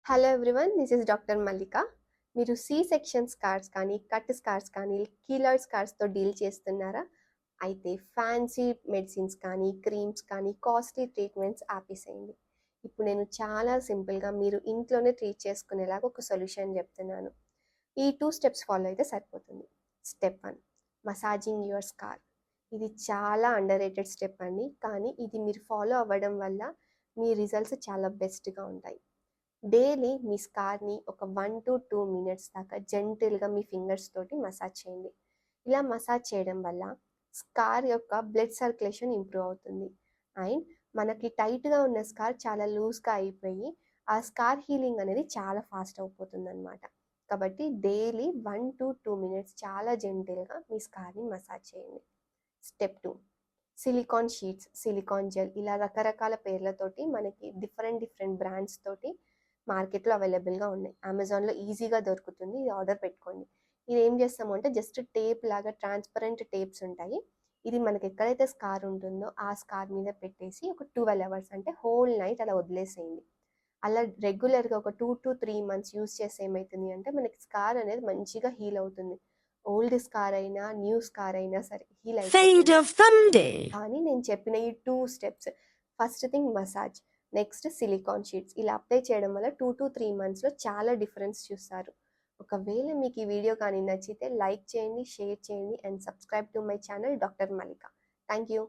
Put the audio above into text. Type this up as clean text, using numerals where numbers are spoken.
Hello everyone, this is doctor Mallika. మీరు C section scars కానీ, cut scars కానీ, keloid స్కార్స్తో డీల్ చేస్తున్నారా? అయితే ఫ్యాన్సీ మెడిసిన్స్ కానీ, క్రీమ్స్ కానీ, కాస్ట్లీ ట్రీట్మెంట్స్ ఆపేసేయండి. ఇప్పుడు నేను చాలా సింపుల్గా మీరు ఇంట్లోనే ట్రీట్ చేసుకునేలాగా ఒక సొల్యూషన్ చెప్తున్నాను. ఈ 2 స్టెప్స్ ఫాలో అయితే సరిపోతుంది. Step 1, massaging your scar. ఇది చాలా అండర్ రేటెడ్ స్టెప్ అండి, కానీ ఇది మీరు ఫాలో అవ్వడం వల్ల మీ రిజల్ట్స్ చాలా బెస్ట్గా ఉంటాయి. డైలీ మీ స్కార్ని ఒక 1 to 2 మినిట్స్ దాకా జెంటిల్గా మీ ఫింగర్స్ తోటి మసాజ్ చేయండి. ఇలా మసాజ్ చేయడం వల్ల స్కార్ యొక్క బ్లడ్ సర్క్యులేషన్ ఇంప్రూవ్ అవుతుంది. అండ్ మనకి టైట్గా ఉన్న స్కార్ చాలా లూజ్గా అయిపోయి ఆ స్కార్ హీలింగ్ అనేది చాలా ఫాస్ట్ అయిపోతుంది అనమాట. కాబట్టి డైలీ 1 to 2 మినిట్స్ చాలా జెంటిల్గా మీ స్కార్ని మసాజ్ చేయండి. Step 2, silicon sheets, silicon gel, ఇలా రకరకాల పేర్లతోటి మనకి డిఫరెంట్ బ్రాండ్స్ తోటి మార్కెట్లో అవైలబుల్గా ఉన్నాయి. అమెజాన్లో ఈజీగా దొరుకుతుంది. ఇది ఆర్డర్ పెట్టుకోండి. ఇది ఏం చేస్తాము అంటే జస్ట్ టేప్ లాగా ట్రాన్స్పరెంట్ టేప్స్ ఉంటాయి. ఇది మనకి ఎక్కడైతే స్కార్ ఉంటుందో ఆ స్కార్ మీద పెట్టేసి ఒక 12 అవర్స్ అంటే హోల్ నైట్ అలా వదిలేసేయండి. అలా రెగ్యులర్గా ఒక 2 to 3 మంత్స్ యూస్ చేస్తే ఏమవుతుంది అంటే మనకి స్కార్ అనేది మంచిగా హీల్ అవుతుంది. ఓల్డ్ స్కార్ అయినా న్యూ స్కార్ అయినా సరే హీల్ అయిపోతుంది. కానీ నేను చెప్పిన ఈ 2 steps, first thing massage, next silicon sheets, ఇలా అప్లై చేయడం వల్ల 2 to 3 మంత్స్లో చాలా డిఫరెన్స్ చూస్తారు. ఒకవేళ మీకు ఈ వీడియో కానీ నచ్చితే లైక్ చేయండి, షేర్ చేయండి and subscribe to my channel doctor Mallika. Thank you.